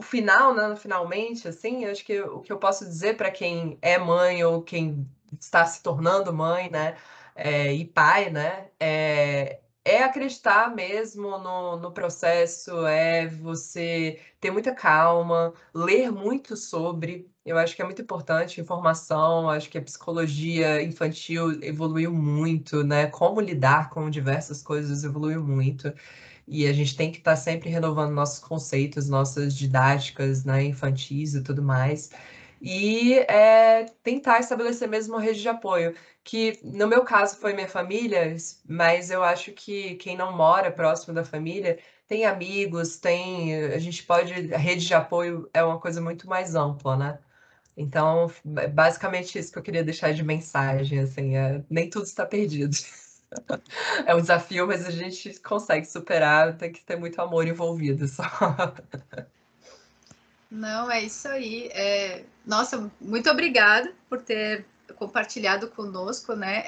final, né, finalmente, assim, eu acho que o que eu posso dizer para quem é mãe ou quem está se tornando mãe, né, e pai, né, é acreditar mesmo no processo, é você ter muita calma, ler muito sobre. Eu acho que é muito importante informação, acho que a psicologia infantil evoluiu muito, né, como lidar com diversas coisas evoluiu muito. E a gente tem que estar sempre renovando nossos conceitos, nossas didáticas, né, infantis e tudo mais. E tentar estabelecer mesmo uma rede de apoio, que no meu caso foi minha família, mas eu acho que quem não mora próximo da família tem amigos, a gente pode, a rede de apoio é uma coisa muito mais ampla, né? Então, basicamente isso que eu queria deixar de mensagem, assim, nem tudo está perdido. É um desafio, mas a gente consegue superar, tem que ter muito amor envolvido só. Não, é isso aí. Nossa, muito obrigada por ter compartilhado conosco, né,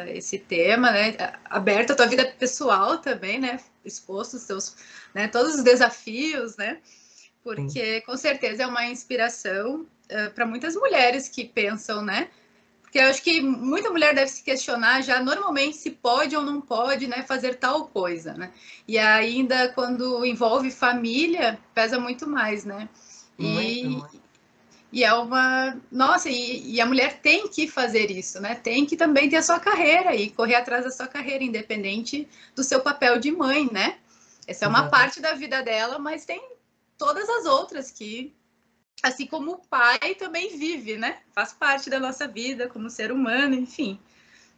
esse tema, né, aberto a tua vida pessoal também, né, exposto os seus, né, todos os desafios, né, porque com certeza é uma inspiração para muitas mulheres que pensam, né, porque eu acho que muita mulher deve se questionar já normalmente se pode ou não pode, né, fazer tal coisa, né, e ainda quando envolve família, pesa muito mais, né, e é uma... Nossa, e a mulher tem que fazer isso, né? Tem que também ter a sua carreira e correr atrás da sua carreira, independente do seu papel de mãe, né? Essa é uma parte da vida dela, mas tem todas as outras que, assim como o pai, também vive, né? Faz parte da nossa vida como ser humano, enfim.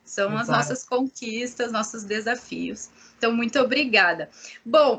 São as nossas conquistas, nossos desafios. Então, muito obrigada. Bom,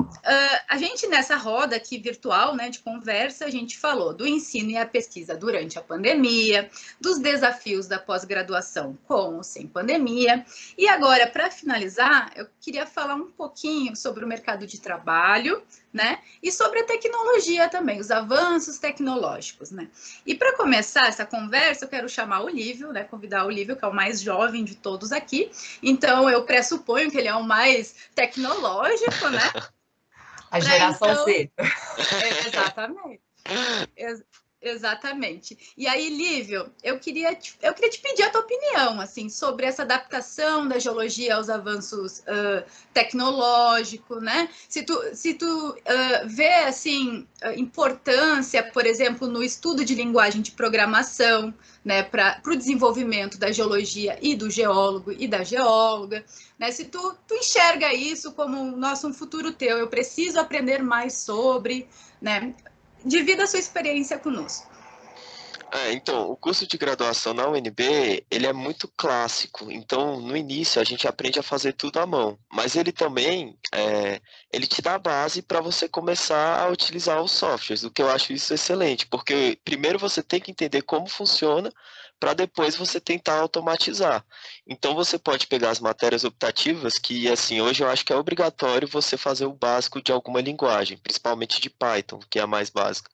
a gente nessa roda aqui virtual, né, de conversa, a gente falou do ensino e a pesquisa durante a pandemia, dos desafios da pós-graduação com ou sem pandemia. E agora, para finalizar, eu queria falar um pouquinho sobre o mercado de trabalho, né, e sobre a tecnologia também, os avanços tecnológicos, né. E para começar essa conversa, eu quero chamar o Lívio, né, convidar o Lívio, que é o mais jovem de todos aqui. Então, eu pressuponho que ele é o mais tecnológico, né? A geração Z. Exatamente. Exatamente. E aí, Lívio, eu queria te pedir a tua opinião, assim, sobre essa adaptação da geologia aos avanços tecnológicos, né? Se tu vê, assim, importância, por exemplo, no estudo de linguagem de programação, né, para o desenvolvimento da geologia e do geólogo e da geóloga, né? Se tu enxerga isso como, um futuro teu, eu preciso aprender mais sobre, né? Divida a sua experiência conosco. Então, o curso de graduação na UNB, ele é muito clássico. Então, no início, a gente aprende a fazer tudo à mão. Mas ele também, ele te dá a base para você começar a utilizar os softwares, o que eu acho isso excelente. Porque primeiro você tem que entender como funciona, para depois você tentar automatizar. Então, você pode pegar as matérias optativas, que, assim, hoje eu acho que é obrigatório você fazer o básico de alguma linguagem, principalmente de Python, que é a mais básica.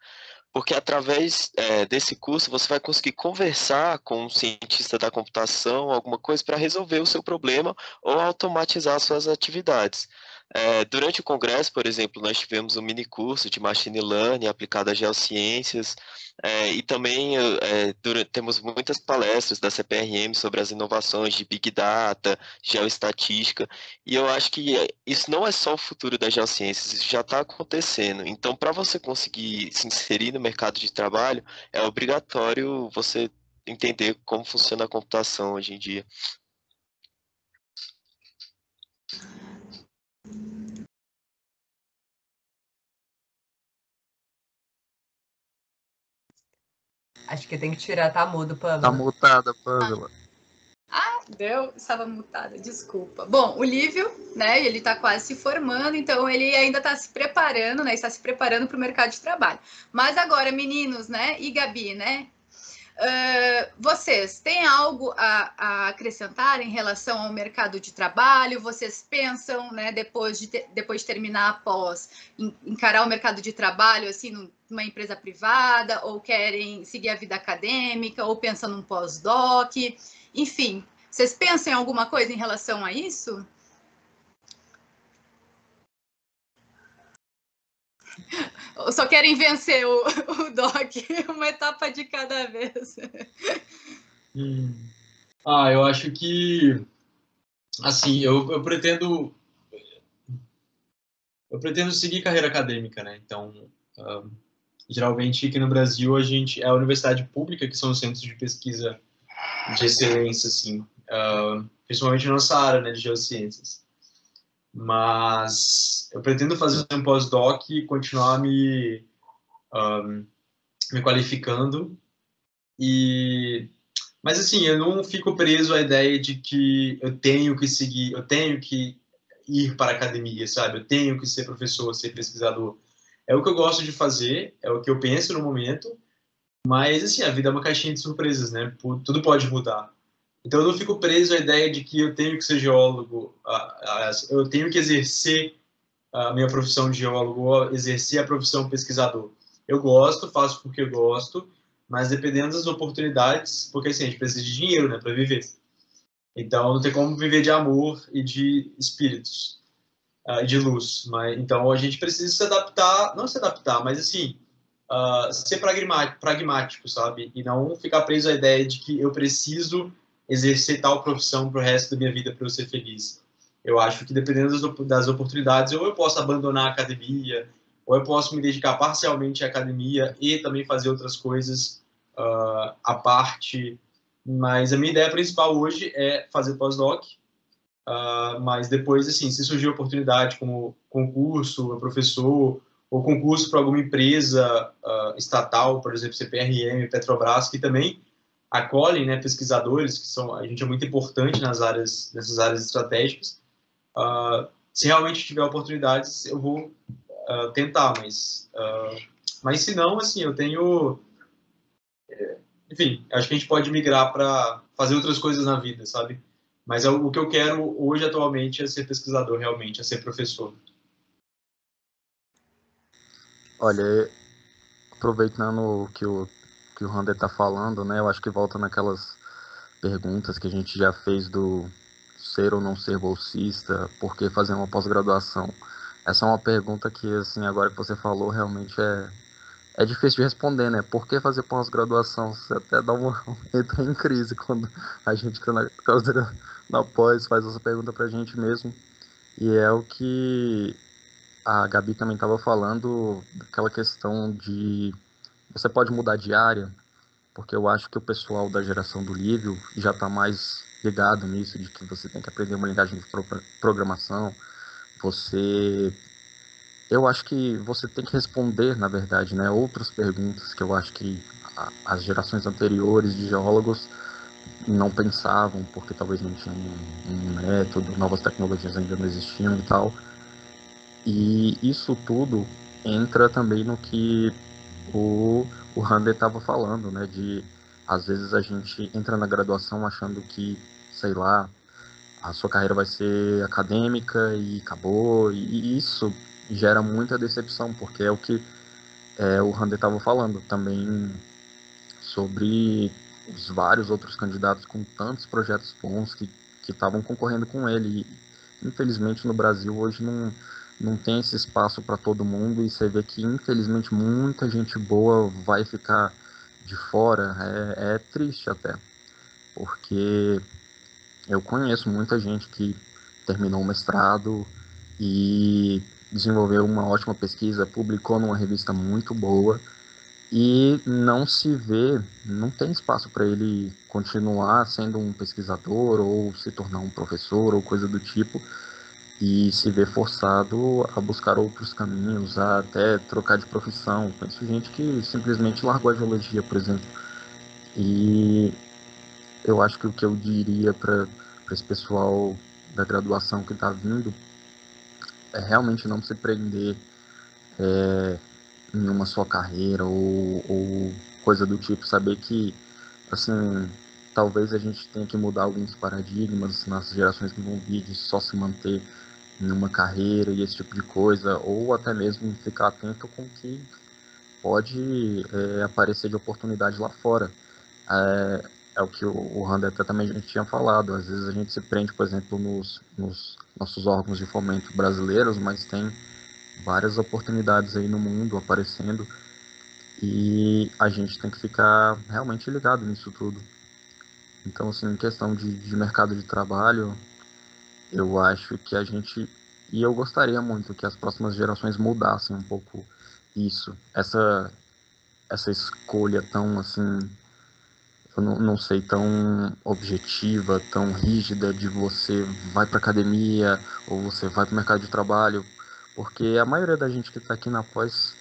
Porque através desse curso você vai conseguir conversar com um cientista da computação, alguma coisa, para resolver o seu problema ou automatizar suas atividades. Durante o congresso, por exemplo, nós tivemos um mini curso de Machine Learning aplicado a geociências, e também temos muitas palestras da CPRM sobre as inovações de Big Data, geoestatística, e eu acho que isso não é só o futuro das geociências, isso já está acontecendo. Então, para você conseguir se inserir no mercado de trabalho, é obrigatório você entender como funciona a computação hoje em dia. Acho que tem que tirar, tá mudo, Pamela. Tá mutada, Pamela. Estava mutada, desculpa. Bom, o Lívio, né, ele está quase se formando, então ele ainda está se preparando, né, está se preparando para o mercado de trabalho. Mas agora, meninos, né, e Gabi, né, vocês têm algo a acrescentar em relação ao mercado de trabalho? Vocês pensam, né, depois de terminar a pós, encarar o mercado de trabalho assim numa empresa privada, ou querem seguir a vida acadêmica, ou pensam num pós-doc, enfim, vocês pensam em alguma coisa em relação a isso? Ou só querem vencer o DOC, uma etapa de cada vez? Eu acho que, assim, eu pretendo seguir carreira acadêmica, né? Então, geralmente aqui no Brasil a gente é a universidade pública que são os centros de pesquisa de excelência, assim, principalmente na nossa área, né, de geociências. Mas eu pretendo fazer um pós-doc e continuar me qualificando. Mas assim, eu não fico preso à ideia de que eu tenho que seguir, eu tenho que ir para a academia, sabe? Eu tenho que ser professor, ser pesquisador. É o que eu gosto de fazer, é o que eu penso no momento, mas assim, a vida é uma caixinha de surpresas, né? Tudo pode mudar. Então eu não fico preso à ideia de que eu tenho que ser geólogo, eu tenho que exercer a minha profissão de geólogo, ou exercer a profissão pesquisador. Eu gosto, faço porque eu gosto, mas dependendo das oportunidades, porque assim, a gente precisa de dinheiro, né, para viver. Então, não tem como viver de amor e de espíritos, de luz. Mas, então, a gente precisa se adaptar, não se adaptar, mas assim, ser pragmático, sabe? E não ficar preso à ideia de que eu preciso exercer tal profissão para o resto da minha vida para eu ser feliz. Eu acho que dependendo das oportunidades, ou eu posso abandonar a academia, ou eu posso me dedicar parcialmente à academia e também fazer outras coisas à parte. Mas a minha ideia principal hoje é fazer pós-doc, mas depois, assim, se surgir oportunidade como concurso, professor, ou concurso para alguma empresa estatal, por exemplo, CPRM, Petrobras, que também acolhem, né, pesquisadores, que são, a gente é muito importante nessas áreas estratégicas. Se realmente tiver oportunidades, eu vou tentar, mas se não, assim, eu tenho... Enfim, acho que a gente pode migrar para fazer outras coisas na vida, sabe? Mas o que eu quero hoje, atualmente, é ser pesquisador, realmente, é ser professor. Olha, aproveitando o que o Rander está falando, né? Eu acho que volta naquelas perguntas que a gente já fez do ser ou não ser bolsista, por que fazer uma pós-graduação. Essa é uma pergunta que, assim, agora que você falou, realmente é difícil de responder, né? Por que fazer pós-graduação? Você até entra em crise quando a gente que tá na pós faz essa pergunta pra gente mesmo. E é o que a Gabi também estava falando, daquela questão de você pode mudar de área, porque eu acho que o pessoal da geração do Lívio já está mais ligado nisso, de que você tem que aprender uma linguagem de programação, você... Eu acho que você tem que responder, na verdade, né, outras perguntas que eu acho que as gerações anteriores de geólogos não pensavam, porque talvez não tinham um método, novas tecnologias ainda não existiam e tal. E isso tudo entra também no que o Rander estava falando, né? De às vezes a gente entra na graduação achando que, sei lá, a sua carreira vai ser acadêmica e acabou, e isso gera muita decepção, porque é o que o Rander estava falando também sobre os vários outros candidatos com tantos projetos bons que estavam concorrendo com ele. E, infelizmente, no Brasil hoje não tem esse espaço para todo mundo, e você vê que, infelizmente, muita gente boa vai ficar de fora. É triste até, porque eu conheço muita gente que terminou o mestrado e desenvolveu uma ótima pesquisa, publicou numa revista muito boa, e não se vê, não tem espaço para ele continuar sendo um pesquisador ou se tornar um professor ou coisa do tipo, e se vê forçado a buscar outros caminhos, a até trocar de profissão. Conheço gente que simplesmente largou a geologia, por exemplo. E eu acho que o que eu diria para esse pessoal da graduação que está vindo é realmente não se prender em uma só carreira ou coisa do tipo, saber que, assim, talvez a gente tenha que mudar alguns paradigmas nas gerações que vão vir, de só se manter em uma carreira e esse tipo de coisa, ou até mesmo ficar atento com o que pode aparecer de oportunidade lá fora. É o que o Rander até também a gente tinha falado, às vezes a gente se prende, por exemplo, nos nossos órgãos de fomento brasileiros, mas tem várias oportunidades aí no mundo aparecendo, e a gente tem que ficar realmente ligado nisso tudo. Então, assim, em questão de mercado de trabalho, eu acho que a gente, e eu gostaria muito que as próximas gerações mudassem um pouco isso, essa escolha tão, assim, eu não sei, tão objetiva, tão rígida, de você vai para academia ou você vai para o mercado de trabalho, porque a maioria da gente que está aqui na pós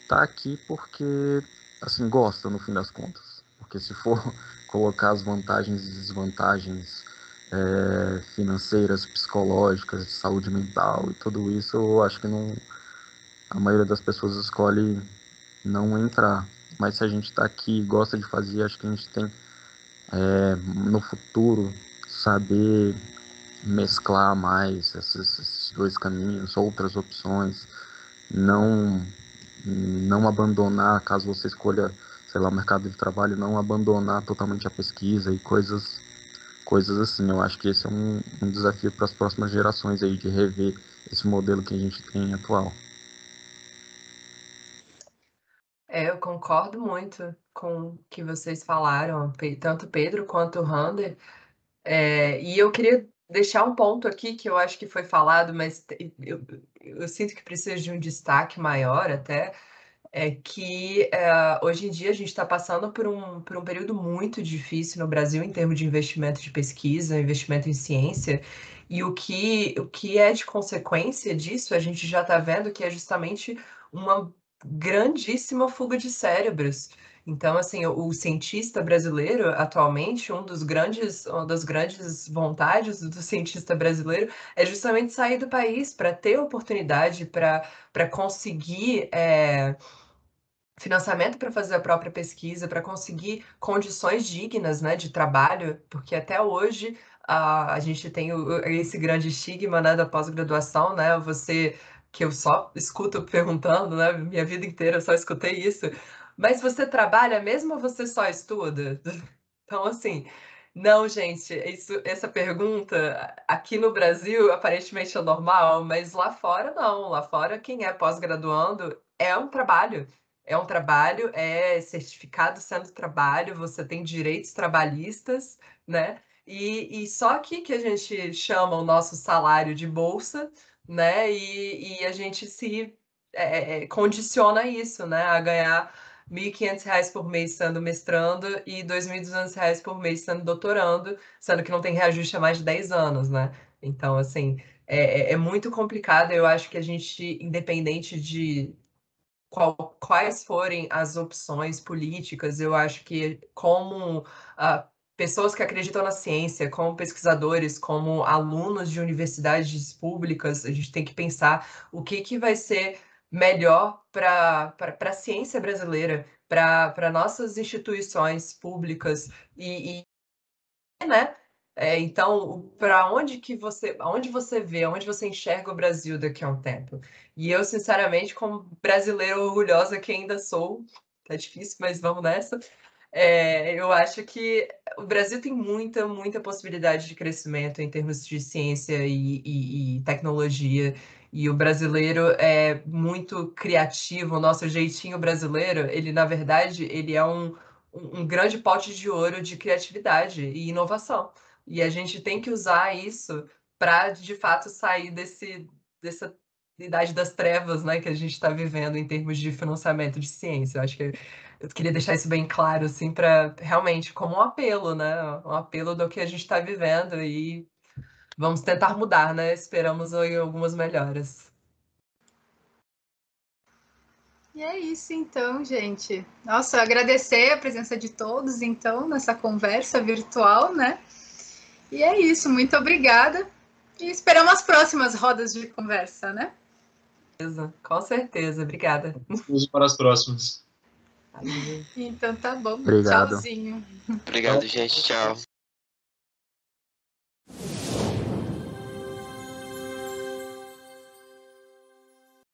tá aqui porque, assim, gosta no fim das contas. Porque se for colocar as vantagens e desvantagens financeiras, psicológicas, de saúde mental e tudo isso, eu acho que não, a maioria das pessoas escolhe não entrar. Mas se a gente está aqui e gosta de fazer, acho que a gente tem no futuro saber mesclar mais esses dois caminhos, outras opções, não abandonar caso você escolha, sei lá, o mercado de trabalho, não abandonar totalmente a pesquisa e coisas assim. Eu acho que esse é um desafio para as próximas gerações aí, de rever esse modelo que a gente tem atual. Eu concordo muito com o que vocês falaram, tanto Pedro quanto o Rander. E eu queria deixar um ponto aqui que eu acho que foi falado, mas eu sinto que precisa de um destaque maior até, é que hoje em dia a gente está passando por um período muito difícil no Brasil em termos de investimento de pesquisa, investimento em ciência, e o que é de consequência disso, a gente já está vendo que é justamente uma grandíssima fuga de cérebros. Então, assim, o cientista brasileiro, atualmente, uma das grandes vontades do cientista brasileiro é justamente sair do país para ter oportunidade, para conseguir financiamento para fazer a própria pesquisa, para conseguir condições dignas, né, de trabalho, porque até hoje a gente tem esse grande estigma, né, da pós-graduação, né, você, que eu só escuto perguntando, né, minha vida inteira eu só escutei isso, mas você trabalha mesmo ou você só estuda? Então, assim, não, gente, essa pergunta aqui no Brasil aparentemente é normal, mas lá fora não. Lá fora, quem é pós-graduando é um trabalho, é certificado sendo trabalho, você tem direitos trabalhistas, né? E só aqui que a gente chama o nosso salário de bolsa, né? E a gente se condiciona isso, né? A ganhar R$ 1.500 por mês sendo mestrando e R$ 2.200 por mês sendo doutorando, sendo que não tem reajuste há mais de 10 anos, né? Então, assim, é muito complicado. Eu acho que a gente, independente de quais forem as opções políticas, eu acho que como pessoas que acreditam na ciência, como pesquisadores, como alunos de universidades públicas, a gente tem que pensar o que vai ser melhor para a ciência brasileira, para nossas instituições públicas né? Então, para onde você vê, onde você enxerga o Brasil daqui a um tempo? E eu, sinceramente, como brasileira orgulhosa que ainda sou, tá difícil, mas vamos nessa. Eu acho que o Brasil tem muita, muita possibilidade de crescimento em termos de ciência e tecnologia. E o brasileiro é muito criativo, o nosso jeitinho brasileiro, ele, na verdade, ele é um grande pote de ouro de criatividade e inovação. E a gente tem que usar isso para, de fato, sair dessa idade das trevas, né, que a gente está vivendo em termos de financiamento de ciência. Eu acho que eu queria deixar isso bem claro, assim, para realmente como um apelo, né, um apelo do que a gente está vivendo e vamos tentar mudar, né? Esperamos aí algumas melhoras. E é isso então, gente. Nossa, agradecer a presença de todos, então, nessa conversa virtual, né? E é isso, muito obrigada. E esperamos as próximas rodas de conversa, né? Com certeza, obrigada. Vamos para as próximas. Valeu. Então tá bom. Obrigado. Tchauzinho. Obrigado, gente. Tchau.